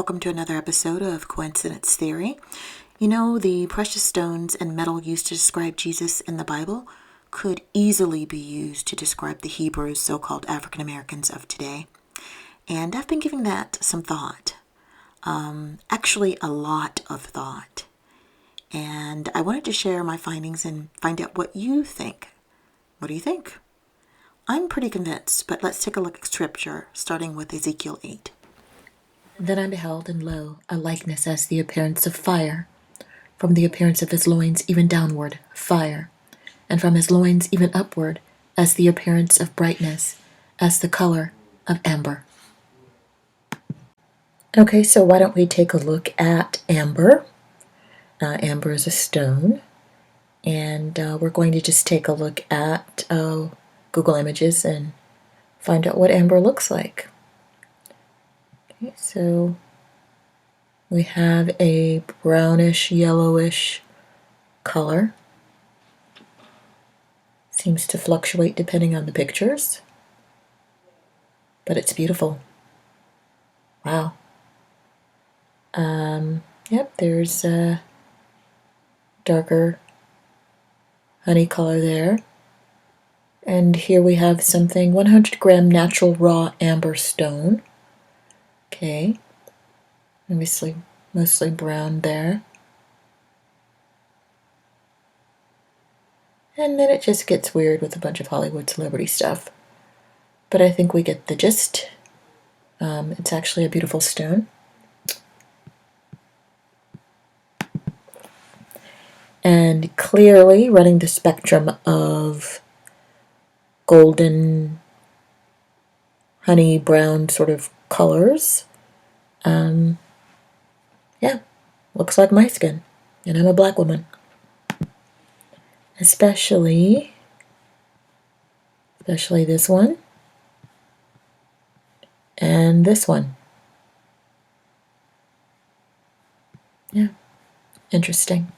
welcome to another episode of Coincidence Theory. You know, the precious stones and metal used to describe Jesus in the Bible could easily be used to describe the Hebrews, so-called African Americans of today. And I've been giving that some thought. Actually, a lot of thought. And I wanted to share my findings and find out what you think. What do you think? I'm pretty convinced, but let's take a look at Scripture, starting with Ezekiel 8. Then I beheld, and lo, a likeness as the appearance of fire, from the appearance of his loins even downward, fire, and from his loins even upward, as the appearance of brightness, as the color of amber. Okay, so why don't we take a look at amber? Amber is a stone, and we're going to just take a look at Google Images and find out what amber looks like. Okay, so we have a brownish, yellowish color. Seems to fluctuate depending on the pictures, but it's beautiful. Wow. Yep, there's a darker honey color there. And here we have something 100 gram natural raw amber stone. Okay. Obviously, mostly brown there. And then it just gets weird with a bunch of Hollywood celebrity stuff. But I think we get the gist. It's actually a beautiful stone. And clearly running the spectrum of golden, honey brown sort of colors. Yeah, looks like my skin. And I'm a black woman. Especially this one. And this one. Yeah, interesting.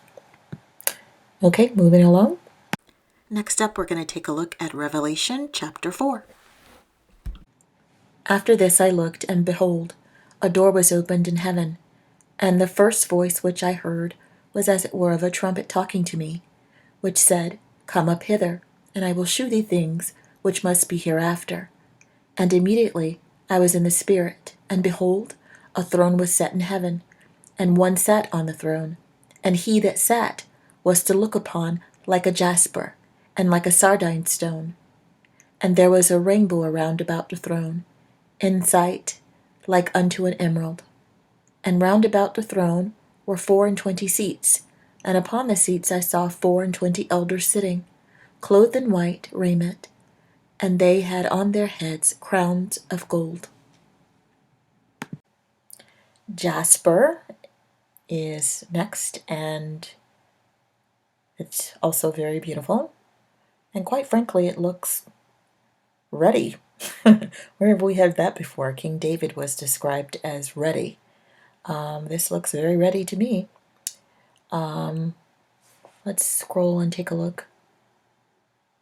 Okay, moving along. Next up, we're going to take a look at Revelation chapter 4. After this I looked, and behold, a door was opened in heaven, and the first voice which I heard was as it were of a trumpet talking to me, which said, Come up hither, and I will shew thee things which must be hereafter. And immediately I was in the Spirit, and behold, a throne was set in heaven, and one sat on the throne, and he that sat was to look upon like a jasper, and like a sardine stone. And there was a rainbow around about the throne, in sight like unto an emerald. And round about the throne were 24 seats, and upon the seats I saw 24 elders sitting, clothed in white raiment, and they had on their heads crowns of gold. Jasper is next, and it's also very beautiful. And quite frankly, it looks ready. Where have we had that before? King David was described as ready. This looks very ready to me. Let's scroll and take a look.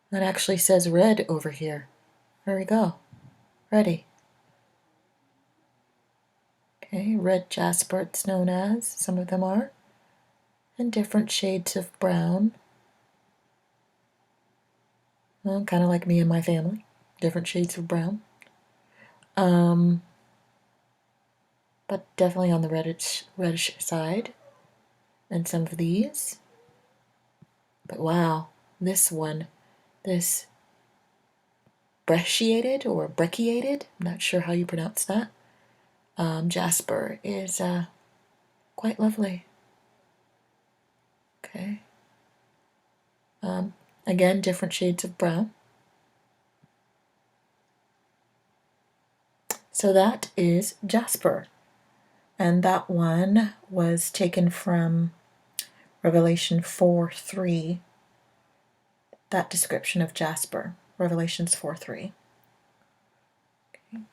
That actually says red over here. There we go. Ready. Okay, red jasper it's known as. Some of them are. And different shades of brown. Well, kind of like me and my family. Different shades of brown. But definitely on the reddish side. And some of these. But wow, this one, this brecciated or brecciated, I'm not sure how you pronounce that, jasper is quite lovely. Okay. Again, different shades of brown. So that is jasper. And that one was taken from Revelation 4:3. That description of jasper. Revelations 4:3. Okay.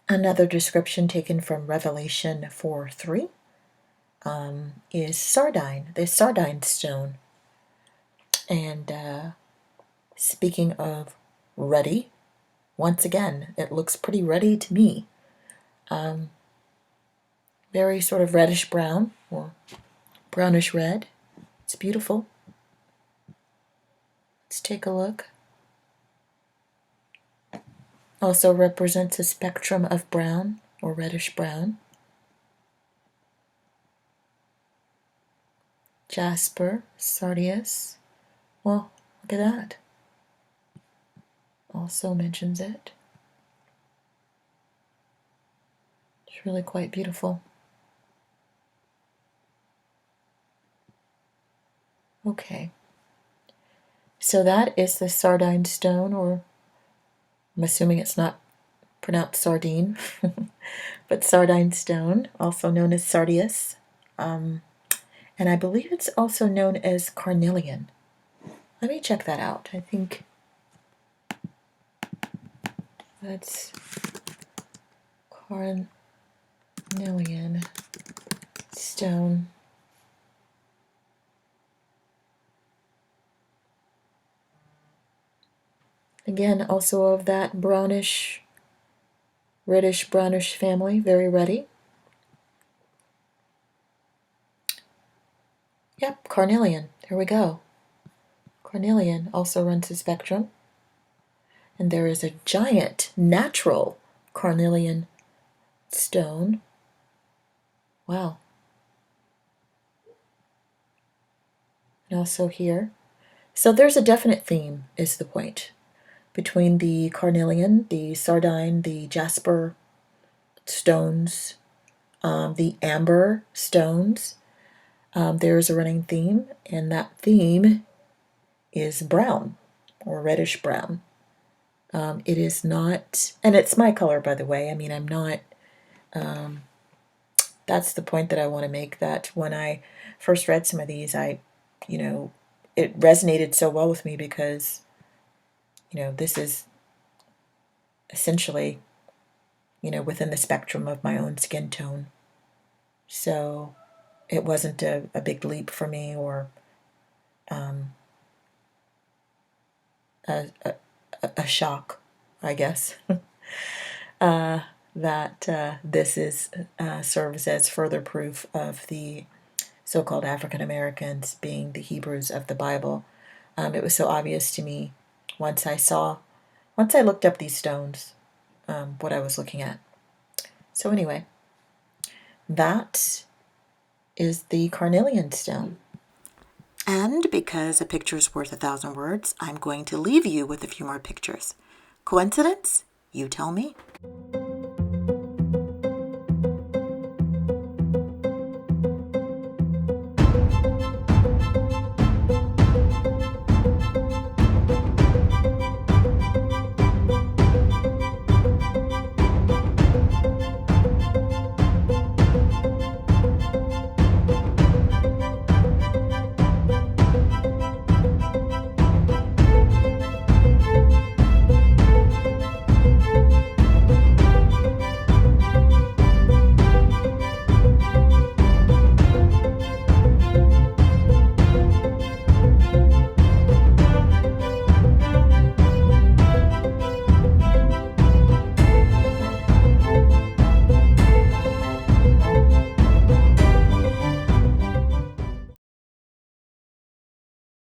Another description taken from Revelation 4:3 is Sardine, the Sardine stone. And speaking of ready, once again, it looks pretty ready to me. Very sort of reddish brown or brownish red. It's beautiful. Let's take a look. Also represents a spectrum of brown or reddish brown. Jasper, sardius. Well, look at that. Also mentions it. It's really quite beautiful. Okay. So that is the Sardine stone, or I'm assuming it's not pronounced sardine, but Sardine stone, also known as sardius. And I believe it's also known as Carnelian. Let me check that out. I think that's Carnelian stone. Again, also of that brownish, reddish brownish family, very reddy. Yep, Carnelian. There we go. Carnelian also runs the spectrum. And there is a giant natural Carnelian stone. Wow. And also here. So there's a definite theme, is the point, between the Carnelian, the Sardine, the Jasper stones, the amber stones. There's a running theme, and that theme is brown or reddish brown. It is not, and it's my color, by the way. I mean, I'm not, that's the point that I want to make, that when I first read some of these, it resonated so well with me because, this is essentially, within the spectrum of my own skin tone. So it wasn't a big leap for me, or a shock, I guess, that this serves as further proof of the so-called African Americans being the Hebrews of the Bible. It was so obvious to me once I looked up these stones, what I was looking at. So anyway, that is the Carnelian stone. And because a picture is worth 1,000 words, I'm going to leave you with a few more pictures. Coincidence? You tell me.